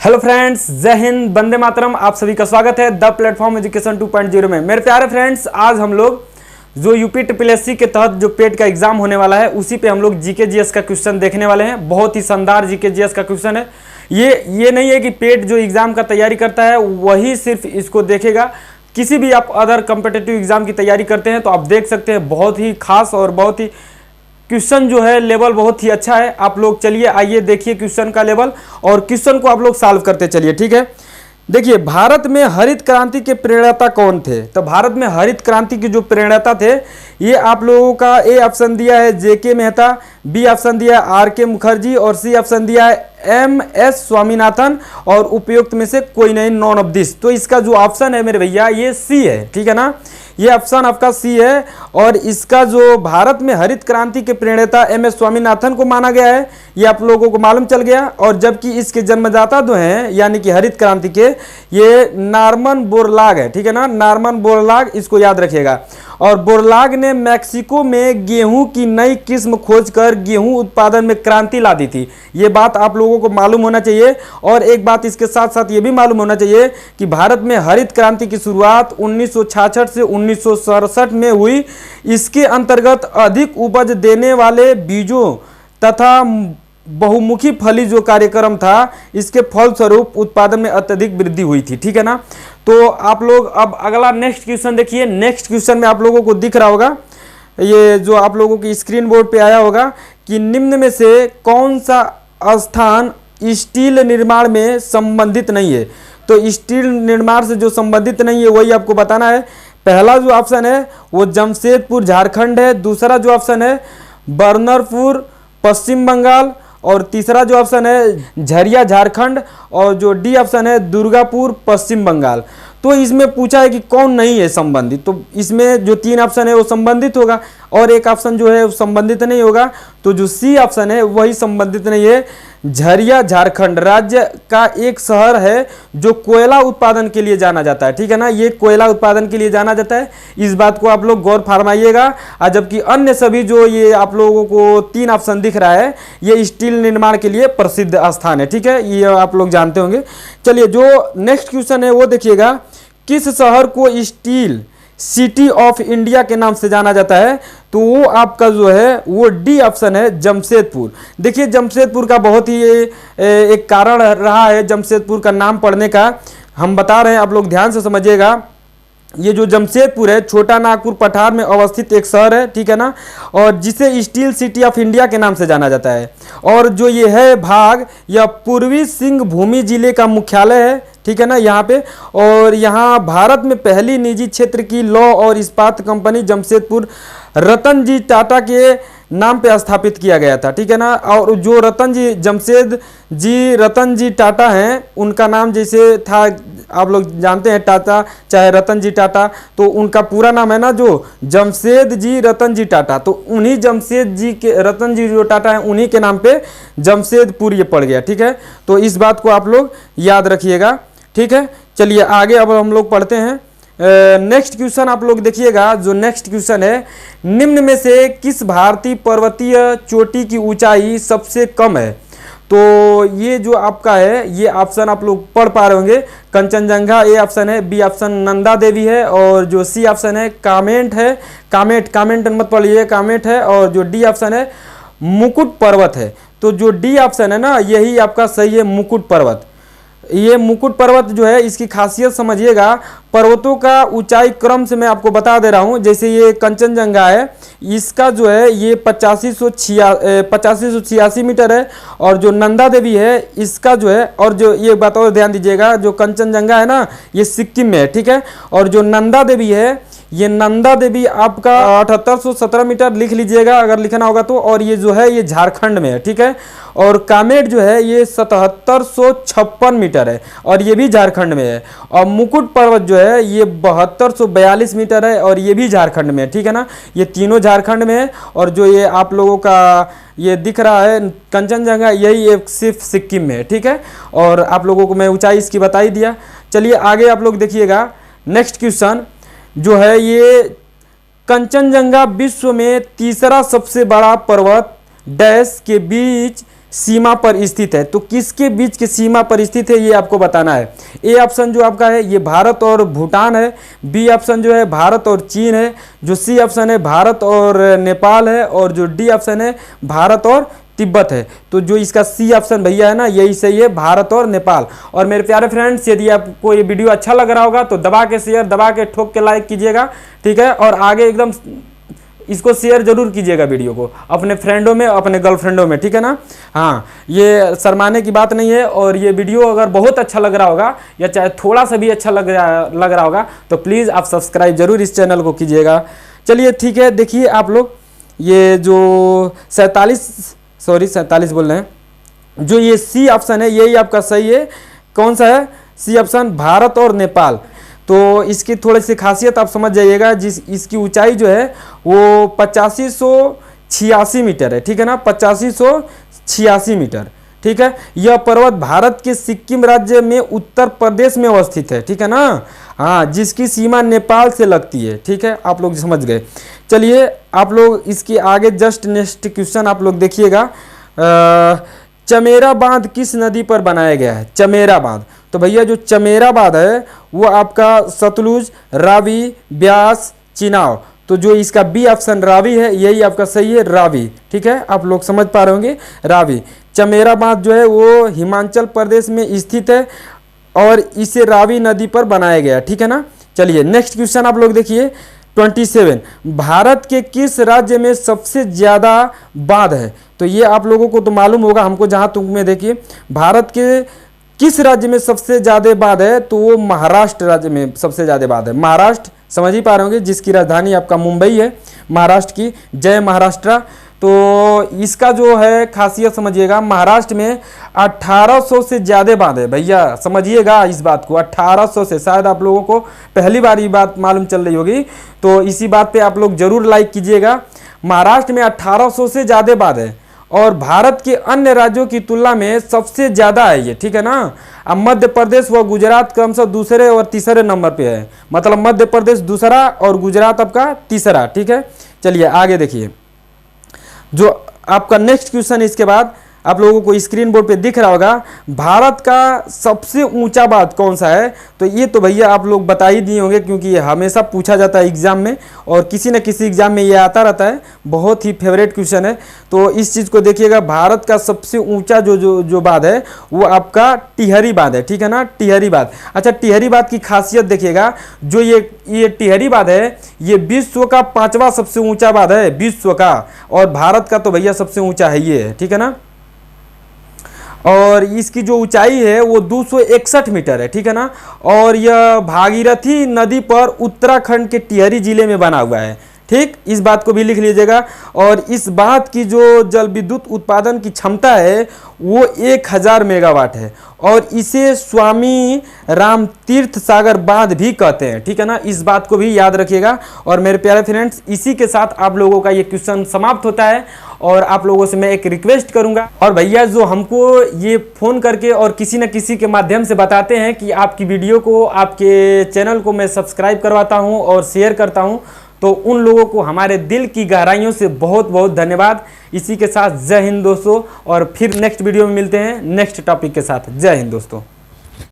Hello friends, जय हिंद, वंदे मातरम। आप सभी का स्वागत है द प्लेटफॉर्म एजुकेशन 2.0 में। मेरे प्यारे फ्रेंड्स, आज हम लोग जो यूपी ट्रिपल के तहत जो पेट का एग्जाम होने वाला है उसी पे हम लोग जीके जीएस का क्वेश्चन देखने वाले हैं। बहुत ही शानदार जीके जीएस का क्वेश्चन है। ये नहीं है कि पेट जो एग्जाम का तैयारी करता है वही सिर्फ इसको देखेगा। किसी भी आप अदर कम्पिटेटिव एग्जाम की तैयारी करते हैं तो आप देख सकते हैं बहुत ही खास और बहुत ही क्वेश्चन जो है लेवल बहुत ही अच्छा है। आप लोग चलिए आइए देखिए क्वेश्चन का लेवल और क्वेश्चन को आप लोग सॉल्व करते चलिए, ठीक है। देखिए, भारत में हरित क्रांति के प्रणेता कौन थे? तो भारत में हरित क्रांति के जो प्रणेता थे ये आप लोगों का ए ऑप्शन दिया है जेके मेहता, बी ऑप्शन दिया है आर.के. मुखर्जी और सी ऑप्शन दिया है एम.एस. स्वामीनाथन और उपयुक्त में से कोई नहीं, नॉन ऑफ दिस। तो इसका जो ऑप्शन है मेरे भैया ये सी है, ठीक है ना। ये ऑप्शन आपका सी है और इसका जो भारत में हरित क्रांति के प्रणेता एम.एस. स्वामीनाथन को माना गया है ये आप लोगों को मालूम चल गया। और जबकि इसके जन्मदाता जो हैं यानी कि हरित क्रांति के ये नॉर्मन बोरलाग है, ठीक है ना। नॉर्मन बोरलाग, इसको याद रखिएगा। और बोरलाग ने मैक्सिको में गेहूं की नई किस्म खोजकर गेहूं उत्पादन में क्रांति ला दी थी। ये बात आप लोगों को मालूम होना चाहिए। और एक बात इसके साथ साथ ये भी मालूम होना चाहिए कि भारत में हरित क्रांति की शुरुआत 1966 से 1967 में हुई। इसके अंतर्गत अधिक उपज देने वाले बीजों तथा बहुमुखी फली जो कार्यक्रम था इसके फलस्वरूप उत्पादन में अत्यधिक वृद्धि हुई थी, ठीक है ना। तो आप लोग अब अगला नेक्स्ट क्वेश्चन देखिए। नेक्स्ट क्वेश्चन में आप लोगों को दिख रहा होगा, ये जो आप लोगों की स्क्रीन बोर्ड पे आया होगा कि निम्न में से कौन सा स्थान स्टील निर्माण में संबंधित नहीं है। तो स्टील निर्माण से जो संबंधित नहीं है वही आपको बताना है। पहला जो ऑप्शन है वो जमशेदपुर झारखंड है, दूसरा जो ऑप्शन है बर्नरपुर पश्चिम बंगाल और तीसरा जो ऑप्शन है झरिया झारखंड और जो डी ऑप्शन है दुर्गापुर पश्चिम बंगाल। तो इसमें पूछा है कि कौन नहीं है संबंधित, तो इसमें जो तीन ऑप्शन है वो संबंधित होगा और एक ऑप्शन जो है वो संबंधित नहीं होगा। तो जो सी ऑप्शन है वही संबंधित नहीं है। झरिया झारखंड राज्य का एक शहर है जो कोयला उत्पादन के लिए जाना जाता है, ठीक है ना। ये कोयला उत्पादन के लिए जाना जाता है, इस बात को आप लोग गौर फरमाइएगा। जबकि अन्य सभी जो ये आप लोगों को तीन ऑप्शन दिख रहा है ये स्टील निर्माण के लिए प्रसिद्ध स्थान है, ठीक है। ये आप लोग जानते होंगे। चलिए जो नेक्स्ट क्वेश्चन है वो देखिएगा, किस शहर को स्टील सिटी ऑफ इंडिया के नाम से जाना जाता है? तो वो आपका जो है वो डी ऑप्शन है जमशेदपुर। देखिए जमशेदपुर का बहुत ही एक कारण रहा है जमशेदपुर का नाम पड़ने का, हम बता रहे हैं, आप लोग ध्यान से समझिएगा। ये जो जमशेदपुर है छोटा नागपुर पठार में अवस्थित एक शहर है, ठीक है ना, और जिसे स्टील सिटी ऑफ इंडिया के नाम से जाना जाता है। और जो ये है भाग यह पूर्वी सिंहभूम जिले का मुख्यालय है, ठीक है ना, यहाँ पे। और यहाँ भारत में पहली निजी क्षेत्र की लौह और इस्पात कंपनी जमशेदपुर रतन जी टाटा के नाम पे स्थापित किया गया था, ठीक है ना। और जो रतन जी जमशेद जी रतन जी टाटा हैं उनका नाम जैसे था आप लोग जानते हैं टाटा चाहे रतन जी टाटा, तो उनका पूरा नाम है ना जो जमशेद जी रतन जी टाटा। तो उन्हीं जमशेद जी के रतन जी जो टाटा हैं उन्हीं के नाम पे जमशेदपुर ये पड़ गया, ठीक है। तो इस बात को आप लोग याद रखिएगा, ठीक है। चलिए आगे अब हम लोग पढ़ते हैं। नेक्स्ट क्वेश्चन आप लोग देखिएगा। जो नेक्स्ट क्वेश्चन है, निम्न में से किस भारतीय पर्वतीय चोटी की ऊंचाई सबसे कम है? तो ये जो आपका है ये ऑप्शन आप लोग पढ़ पा रहे होंगे। कंचनजंगा ए ऑप्शन है, बी ऑप्शन नंदा देवी है और जो सी ऑप्शन है कामेट है। कामेट मत पढ़िए, कामेट है। और जो डी ऑप्शन है मुकुट पर्वत है। तो जो डी ऑप्शन है ना यही आपका सही है, मुकुट पर्वत। ये मुकुट पर्वत जो है इसकी खासियत समझिएगा। पर्वतों का ऊंचाई क्रम से मैं आपको बता दे रहा हूँ। जैसे ये कंचनजंगा है इसका जो है ये 8586 मीटर है और जो नंदा देवी है इसका जो है, और जो ये बात और ध्यान दीजिएगा, जो कंचनजंगा है ना ये सिक्किम में है, ठीक है। और जो नंदा देवी है ये नंदा देवी आपका 7817 मीटर लिख लीजिएगा अगर लिखना होगा तो। और ये जो है ये झारखंड में है, ठीक है। और कामेट जो है ये 7756 मीटर है और ये भी झारखंड में है। और मुकुट पर्वत जो है ये 7242 मीटर है और ये भी झारखंड में है, ठीक है ना। ये तीनों झारखंड में है। और जो ये आप लोगों का ये दिख रहा है कंचनजंगा यही एक सिर्फ सिक्किम में है, ठीक है। और आप लोगों को मैं ऊंचाई इसकी बता ही दिया। चलिए आगे आप लोग देखिएगा। नेक्स्ट क्वेश्चन जो है ये कंचनजंगा विश्व में तीसरा सबसे बड़ा पर्वत डैश के बीच सीमा पर स्थित है। तो किसके बीच की सीमा पर स्थित है ये आपको बताना है। ए ऑप्शन जो आपका है ये भारत और भूटान है, बी ऑप्शन जो है भारत और चीन है, जो सी ऑप्शन है भारत और नेपाल है, और जो डी ऑप्शन है भारत और तिब्बत है। तो जो इसका सी ऑप्शन भैया है ना, यही सही है, भारत और नेपाल। और मेरे प्यारे फ्रेंड्स, यदि आपको ये वीडियो अच्छा लग रहा होगा तो दबा के शेयर, दबा के ठोक के लाइक कीजिएगा, ठीक है। और आगे एकदम इसको शेयर जरूर कीजिएगा वीडियो को अपने फ्रेंडों में, अपने गर्लफ्रेंडों में, ठीक है ना। हाँ, ये शर्माने की बात नहीं है। और ये वीडियो अगर बहुत अच्छा लग रहा होगा या चाहे थोड़ा सा भी अच्छा लग रहा होगा तो प्लीज़ आप सब्सक्राइब जरूर इस चैनल को कीजिएगा। चलिए ठीक है, देखिए आप लोग, ये जो 47 बोल रहे हैं, जो ये सी ऑप्शन है यही आपका सही है। कौन सा है? सी ऑप्शन, भारत और नेपाल। तो इसकी थोड़ी सी खासियत आप समझ जाइएगा। इसकी ऊंचाई जो है वो 8586 मीटर है, ठीक है ना, 8586 मीटर, ठीक है। यह पर्वत भारत के सिक्किम राज्य में उत्तर प्रदेश में अवस्थित है, ठीक है ना। हाँ, जिसकी सीमा नेपाल से लगती है, ठीक है, आप लोग समझ गए। चलिए आप लोग इसके आगे जस्ट नेक्स्ट क्वेश्चन आप लोग देखिएगा। चमेरा बांध किस नदी पर बनाया गया है? चमेरा बांध, तो भैया जो चमेरा बांध है वो आपका सतलुज, रावी, ब्यास, चिनाब। तो जो इसका बी ऑप्शन रावी है यही आपका सही है, रावी, ठीक है। आप लोग समझ पा रहे होंगे, रावी। चमेरा बांध जो है वो हिमाचल प्रदेश में स्थित है और इसे रावी नदी पर बनाया गया, ठीक है ना। चलिए नेक्स्ट क्वेश्चन आप लोग देखिए 27, भारत के किस राज्य में सबसे ज़्यादा बांध है? तो ये आप लोगों को तो मालूम होगा, हमको जहाँ तक में देखिए, भारत के किस राज्य में सबसे ज़्यादा बांध है? तो वो महाराष्ट्र राज्य में सबसे ज़्यादा बांध है। महाराष्ट्र समझ ही पा रहे होंगे, जिसकी राजधानी आपका मुंबई है, महाराष्ट्र की, जय महाराष्ट्र। तो इसका जो है खासियत समझिएगा, महाराष्ट्र में 1800 से ज़्यादा बांध है भैया, समझिएगा इस बात को। 1800 से, शायद आप लोगों को पहली बार ये बात मालूम चल रही होगी, तो इसी बात पे आप लोग जरूर लाइक कीजिएगा। महाराष्ट्र में 1800 से ज़्यादा बांध है और भारत के अन्य राज्यों की तुलना में सबसे ज़्यादा है ये, ठीक है ना। अब मध्य प्रदेश व गुजरात क्रमशः दूसरे और तीसरे नंबर पे है, मतलब मध्य प्रदेश दूसरा और गुजरात आपका तीसरा, ठीक है। चलिए आगे देखिए, जो आपका नेक्स्ट क्वेश्चन इसके बाद आप लोगों को स्क्रीन बोर्ड पे दिख रहा होगा, भारत का सबसे ऊंचा बांध कौन सा है? तो ये तो भैया आप लोग बता ही दिए होंगे, क्योंकि ये हमेशा पूछा जाता है एग्जाम में और किसी न किसी एग्जाम में ये आता रहता है, बहुत ही फेवरेट क्वेश्चन है। तो इस चीज़ को देखिएगा, भारत का सबसे ऊंचा जो बांध है वो आपका टिहरी बांध है, ठीक है ना, टिहरी बांध। अच्छा, टिहरी बांध की खासियत देखिएगा, जो ये टिहरी बांध है ये विश्व का 5वां सबसे ऊंचा बांध है, विश्व का, और भारत का तो भैया सबसे ऊंचा है ये, ठीक है ना। और इसकी जो ऊंचाई है वो 261 मीटर है, ठीक है ना। और यह भागीरथी नदी पर उत्तराखंड के टिहरी जिले में बना हुआ है, ठीक, इस बात को भी लिख लीजिएगा। और इस बांध की जो जल विद्युत उत्पादन की क्षमता है वो 1000 मेगावाट है और इसे स्वामी राम तीर्थ सागर बांध भी कहते हैं, ठीक है ना, इस बात को भी याद रखिएगा। और मेरे प्यारे फ्रेंड्स, इसी के साथ आप लोगों का ये क्वेश्चन समाप्त होता है और आप लोगों से मैं एक रिक्वेस्ट करूंगा, और भैया जो हमको ये फ़ोन करके और किसी न किसी के माध्यम से बताते हैं कि आपकी वीडियो को, आपके चैनल को मैं सब्सक्राइब करवाता हूँ और शेयर करता हूँ, तो उन लोगों को हमारे दिल की गहराइयों से बहुत बहुत धन्यवाद। इसी के साथ जय हिंद दोस्तों, और फिर नेक्स्ट वीडियो में मिलते हैं नेक्स्ट टॉपिक के साथ। जय हिंद दोस्तों।